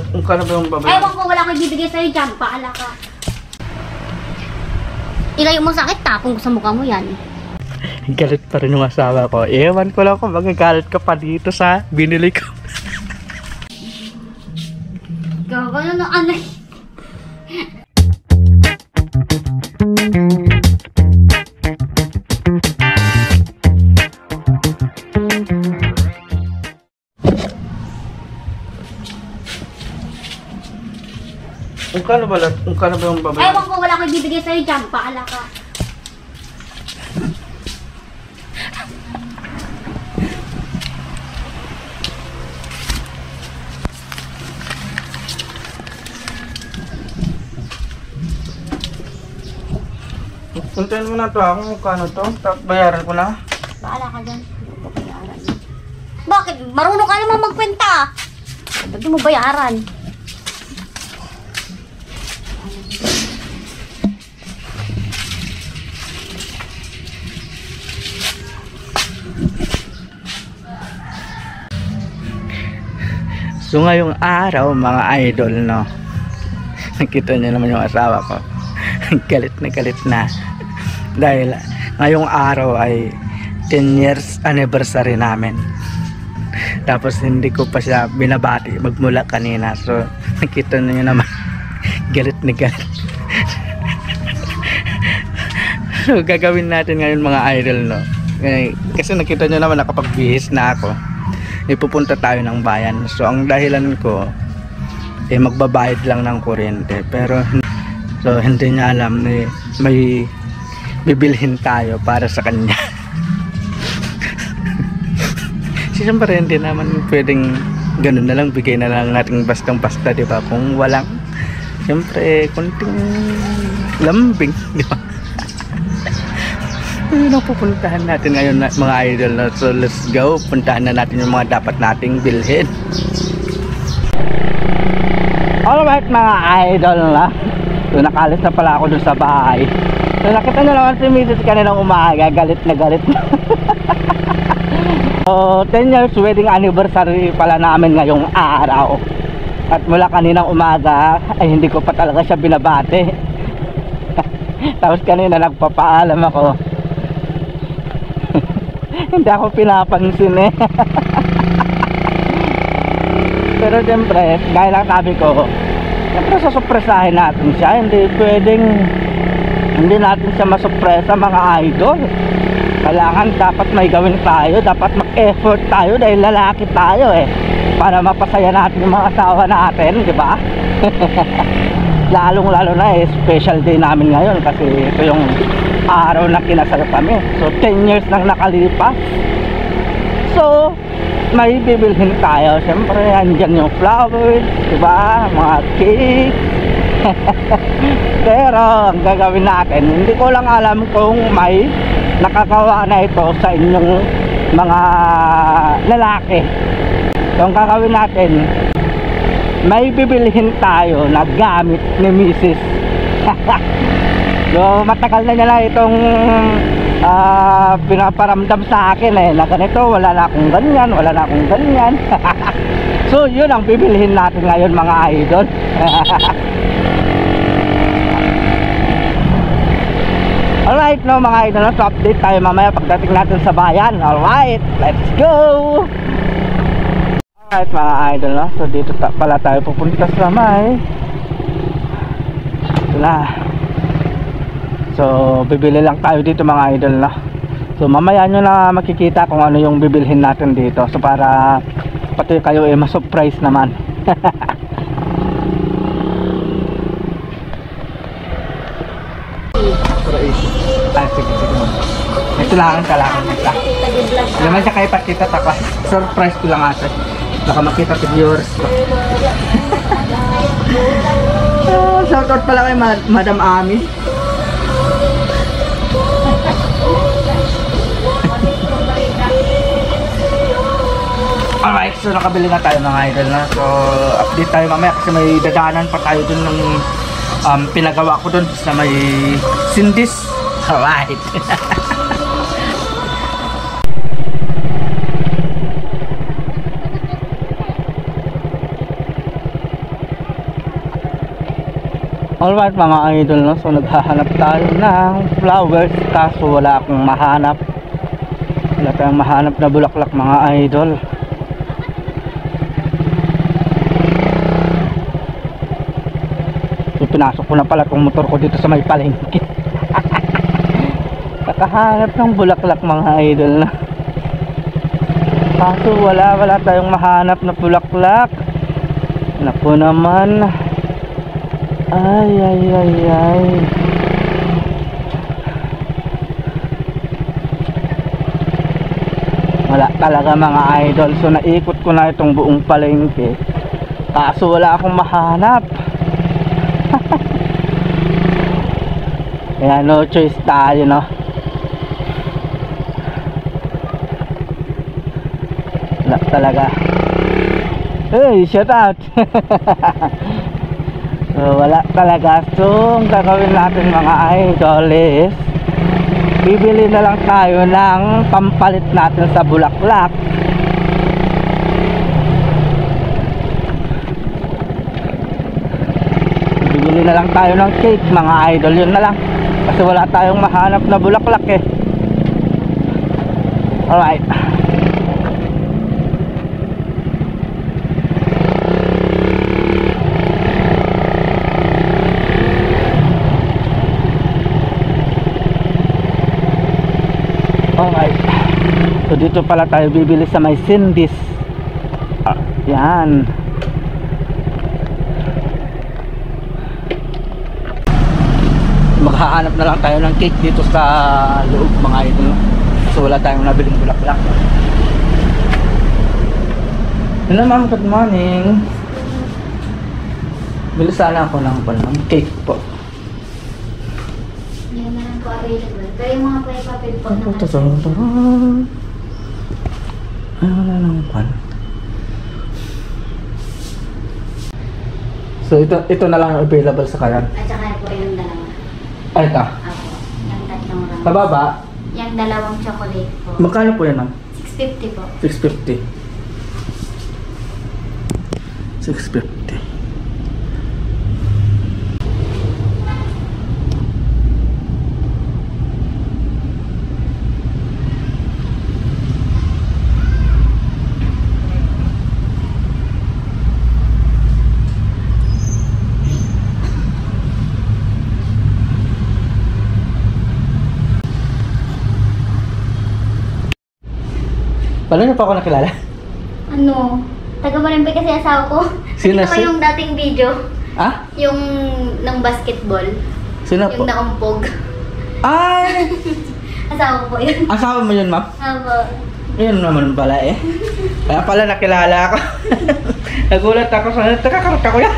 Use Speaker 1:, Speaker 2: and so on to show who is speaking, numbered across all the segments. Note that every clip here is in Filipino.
Speaker 1: Kung ka na ba yung babae?
Speaker 2: Ewan ko, wala akong ibibigay sa'yo dyan. Paala ka. Ilayo mo sakit, tapong ko sa mukha mo yan.
Speaker 1: Galit pa rin yung asawa ko. Ewan ko lang kung magagalit ka pa dito sa binili ko.
Speaker 2: Gagano na anay.
Speaker 1: Kung ka na ba yung babae?
Speaker 2: Ewan ko, wala akong ibibigay sa'yo dyan. Paala ka.
Speaker 1: Puntayin mo na to ako. Kano to? Tapos bayaran ko na.
Speaker 2: Paala ka dyan. Bayaran. Bakit? Marunong ka naman magkwenta. Ba't di mo bayaran?
Speaker 1: So ngayong araw mga idol, no, nakita niyo naman yung asawa ko. Galit na dahil ngayong araw ay 10 years anniversary namin, tapos hindi ko pa siya binabati magmula kanina. So nakita niyo naman galit. So gagawin natin ngayon mga idol, no, kasi nakita niyo naman nakapagbihis na ako. Ipupunta tayo ng bayan. So ang dahilan ko magbabayad lang ng kuryente, pero so hindi niya alam na may bibilhin tayo para sa kanya. Siyempre hindi naman pwedeng ganun na lang, bigay na lang natin bastang-basta, di ba? Kung walang, siyempre konting lambing, di ba? Yun ang pupuntahan natin ngayon mga idol, na. So let's go, puntahan na natin yung mga dapat nating bilhin. Alright mga idol, na. So nakalis na pala ako dun sa bahay. So nakita nyo naman si Mrs. kaninang umaga, galit na So 10 years wedding anniversary pala namin ngayong araw. At mula kaninang umaga ay hindi ko pa talaga siya binabate. Tapos kanina nagpapaalam ako. Hindi ako pinapansin Pero siyempre, gaya lang sabi ko, siyempre sasurpresahin natin siya. Hindi pwedeng hindi natin siya masupresa mga idol. Kailangan dapat may gawin tayo, dapat mag-effort tayo dahil lalaki tayo para mapasaya natin yung mga asawa natin, di ba? Lalong lalo na special day namin ngayon kasi ito yung araw na kinasal kami. So 10 years nang nakalipas. So may bibilhin tayo. Siyempre andyan yung flowers, diba? Mga cake. Pero ang gagawin natin, hindi ko lang alam kung may nakakawa na ito sa inyong mga lalaki. So ang gagawin natin, may bibilhin tayo na gamit ni Mrs. So matagal na nila itong pinaparamdam sa akin na ganito, wala na akong ganyan. So yun ang bibilhin natin ngayon mga idol. Alright, no mga idol, so update tayo mamaya pagdating natin sa bayan. Alright, let's go. Alright mga idol, no? So dito pala tayo pupunta sa may ito na. So bibili lang tayo dito mga idol, no? So mamaya nyo na makikita kung ano yung bibilhin natin dito. So para pati kayo ma-surprise naman. Sige mo. Ito lang kailangan nila. Naman siya kayo pakita takwa. Surprise ko lang ate. Baka makita si viewers ko. Shoutout pala kay Madam Ami. Alright, so nakabili na tayo mga idol na. So update tayo mamaya kasi may dadaanan pa tayo dun ng pinagawa ko dun sa may Sindis. Alright. Alright mga idol, no? So naghahanap tayo ng flowers kaso wala akong mahanap. Wala tayong mahanap na bulaklak mga idol. So pinasok ko na pala itong motor ko dito sa may palengke. Nakahanap ng bulaklak mga idol na. Kaso wala tayong mahanap na bulaklak. Naku naman. Ay. Wala talaga mga idol. So naikot ko na itong buong palengke. Kaso wala akong mahanap. Kaya no choice tayo, no? Wala talaga. Hey, shout out. So, wala talaga. So, ang gagawin natin mga idol is bibili na lang tayo ng pampalit natin sa bulaklak. Bibili na lang tayo ng cake mga idol. Yun na lang. Kasi wala tayong mahanap na bulaklak eh. Alright. Alright. So dito pala tayo bibili sa may Cindy's. Yan. Maghahanap na lang tayo ng cake dito sa loob mga idol. So wala tayong nabiling bulaklak. Hello ma'am, good morning. Bili sana ako ng cake po.
Speaker 2: Yan na lang po available. Pero yung mga papel po na
Speaker 1: ay wala lang pan. So ito na lang available sa kayan.
Speaker 2: At saka po yung dalawa.
Speaker 1: Ay ito.
Speaker 2: Ako. Yung tatlong round.
Speaker 1: Sa baba.
Speaker 2: Yung dalawang chocolate po.
Speaker 1: Magkano po yan ma'am?
Speaker 2: 650 po.
Speaker 1: 650. 650. Paano niyo pa ako nakilala?
Speaker 2: Ano? Taga-Barangay kasi asawa ko.
Speaker 1: Sino
Speaker 2: Nakita ko yung dating video.
Speaker 1: Ah?
Speaker 2: Yung ng basketball.
Speaker 1: Sino po?
Speaker 2: Yung naumpog.
Speaker 1: Ay!
Speaker 2: Asawa ko po yun.
Speaker 1: Asawa mo yun, ma'am?
Speaker 2: Apo.
Speaker 1: Yun naman pala eh. Kaya pala nakilala ako. Nagulat ako sa nagkakaroon ako yan.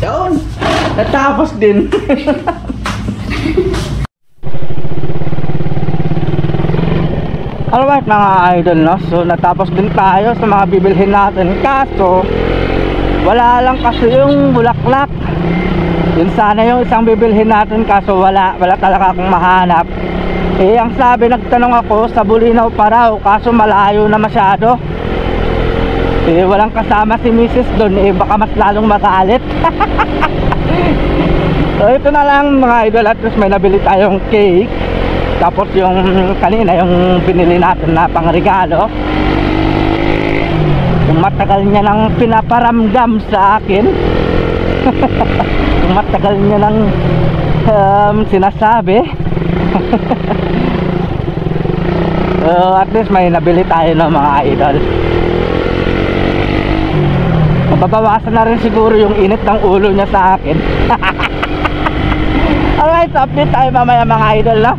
Speaker 1: Yun! Natapos din! Alright mga idol, no? So natapos din tayo sa mga bibilhin natin. Kaso wala lang kasi yung bulaklak. Yun sana yung isang bibilhin natin. Kaso wala talaga akong mahanap. Eh ang sabi, nagtanong ako sa Bulinaw pa raw. Kaso malayo na masyado. Eh walang kasama si Mrs. doon. Eh baka mas lalong magalit. So ito na lang mga idol. At least may nabili tayong cake. Tapos yung kanina yung binili natin na pangregalo, yung matagal niya nang pinaparamdam sa akin. Yung matagal niya nang sinasabi. At least may nabili tayo ng mga idol. Mababawasan na rin siguro yung init ng ulo niya sa akin. Alright, so update tayo mamaya mga idol, no?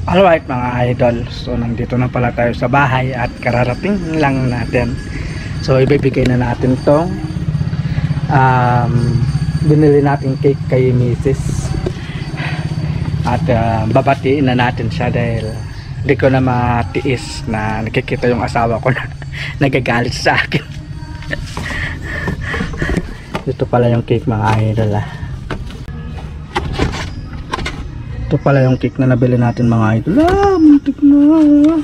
Speaker 1: Alright mga idol, so nandito na pala tayo sa bahay at kararating lang natin. So ibibigay na natin tong binili natin cake kay Mrs. At babatiin na natin siya dahil hindi ko na matiis na nakikita yung asawa ko na nagagalit sa akin. Ito pala yung cake mga idol ah. Ito pala yung cake na nabili natin mga idol. Ah, muntik na.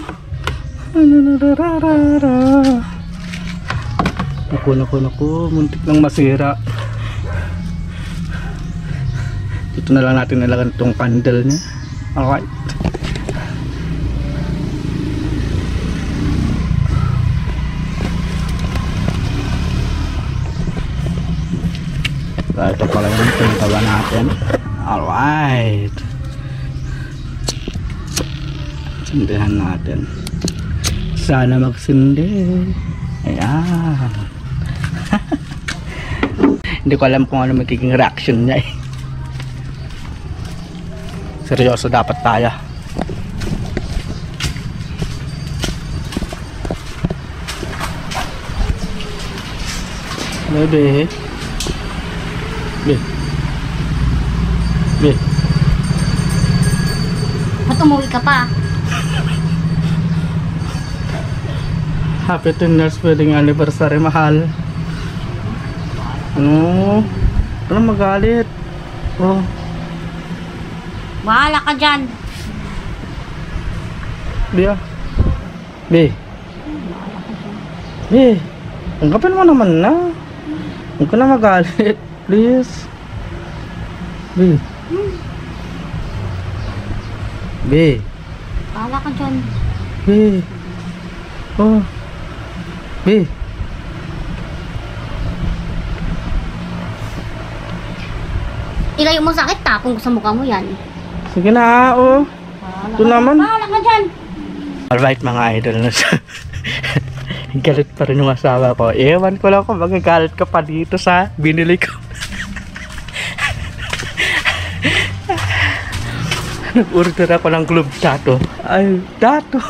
Speaker 1: Naku, muntik nang masira. Dito na lang natin nilagyan itong candle niya. Alright. So, ito pala yung pinagawa natin. Alright. Sindihan natin. Sana magsindi. Ayan. Hindi ko alam kung ano magiging reaction niya eh. Seryoso dapat tayo. Bebe. Be.
Speaker 2: Ba't umuwi ka pa?
Speaker 1: Happy 10 years wedding anniversary, mahal. Ano? Ano magalit? Oh.
Speaker 2: Bahala ka dyan.
Speaker 1: Be. Be. Tanggapin mo naman na. Huwag ka na magalit. Please. Be.
Speaker 2: Bahala ka dyan.
Speaker 1: Be. Oh. Be.
Speaker 2: Ilayo mo sakit, tapong sa mukha mo yan.
Speaker 1: Sige na, oh. Ito naman.
Speaker 2: Bahala ka dyan.
Speaker 1: Alright mga idol na siya. Galit pa rin yung asawa ko. Ewan ko lang kung magagalit ka pa dito sa binili ko. Nag-order ako ng club tattoo. Ay, tattoo.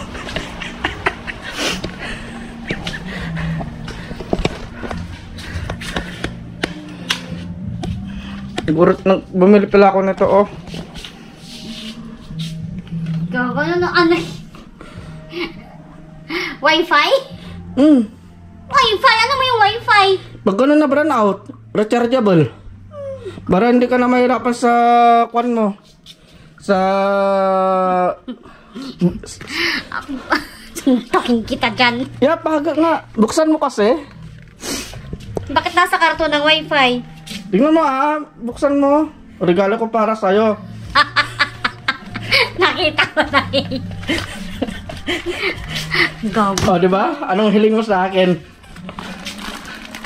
Speaker 1: Bumili pala ako nito, oh.
Speaker 2: Gagano na ano? Wi-Fi? Wi-Fi? Ano mo yung Wi-Fi?
Speaker 1: Pag gano'n na brand out, rechargeable. Para hindi ka na mahirapan sa kwan mo. Sa...
Speaker 2: Suntokin kita dyan.
Speaker 1: Yeah, pahaga nga. Buksan mo kasi.
Speaker 2: Bakit nasa karton ng Wi-Fi?
Speaker 1: Tingnan mo ah, buksan mo. Regalo ko para sa'yo.
Speaker 2: Nakita ko na eh. Gago.
Speaker 1: Oh, di ba? Anong hiling mo sa akin?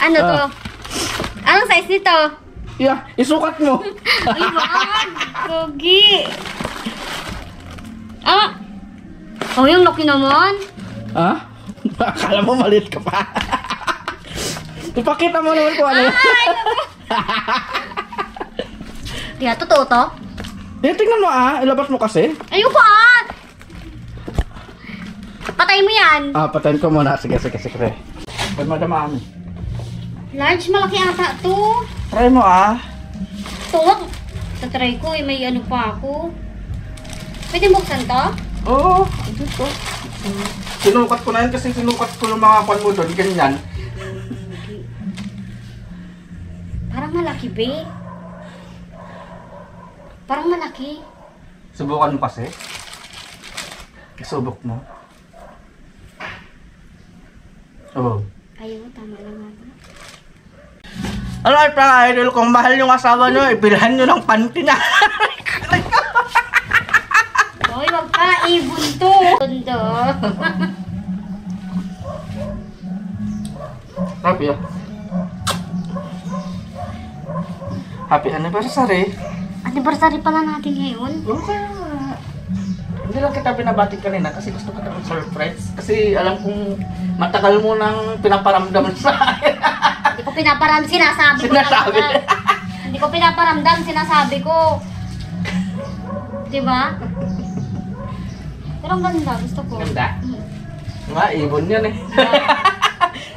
Speaker 2: Ano to? Anong size nito?
Speaker 1: Yeah, isukat mo.
Speaker 2: Ay, wag! Gogi! Ah! Oh, yung laki naman.
Speaker 1: Ha? Akala mo maliit ka pa. Ipakita mo naman kung ano yun.
Speaker 2: Di totoo to?
Speaker 1: Tingnan mo ah, ilabas mo kasi.
Speaker 2: Ayun pa! Patay mo yan.
Speaker 1: Ah, patayin ko muna. Sige. Pwede madamami.
Speaker 2: Large, malaki ata to.
Speaker 1: Try mo ah.
Speaker 2: Tuwag. Sa try ko, may ano pa ako. Pwede buksan to?
Speaker 1: Oo, dito. Sinukat ko na yun kasi sinukat ko yung mga pan mo doon. Ganyan.
Speaker 2: Parang malaki, be. Parang malaki.
Speaker 1: Subukan mo kasi. Isubok mo. Oo.
Speaker 2: Ayaw, tama lang nga.
Speaker 1: Alright mga idol, kung mahal yung asawa nyo, ibilhan nyo ng panty na.
Speaker 2: Hoy, wag ka, ibon to. Tondo.
Speaker 1: Happy ah. Happy anniversary.
Speaker 2: Anniversary pala natin ngayon.
Speaker 1: Okay. Hindi lang kita binabati kanina kasi gusto ko ng surprise. Kasi alam kong matagal mo nang pinaparamdam sa akin.
Speaker 2: Hindi ko pinaparamdam, sinasabi ko.
Speaker 1: Sinasabi.
Speaker 2: Hindi ko pinaparamdam, sinasabi ko. Diba? Pero ang ganda, gusto ko.
Speaker 1: Ganda? Mga ibon yun eh.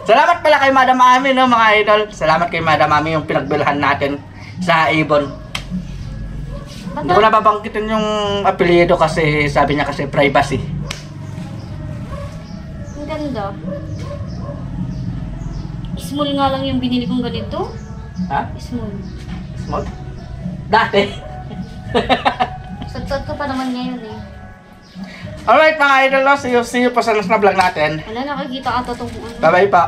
Speaker 1: Salamat pala kay Madam Ami, no, mga idol. Salamat kay Madam Ami yung pinagbilhan natin sa ibon. Hindi ko nababangkitin yung apelyido kasi sabi niya kasi privacy.
Speaker 2: Ang ganda. Small nga lang yung binili kong ganito.
Speaker 1: Ha?
Speaker 2: Small.
Speaker 1: Small? Dati.
Speaker 2: Sat-sat ko pa naman ngayon eh.
Speaker 1: Alright mga idol, no? See you pa sa next na vlog natin.
Speaker 2: Wala, nakikita ka totoong ano.
Speaker 1: Bye bye pa.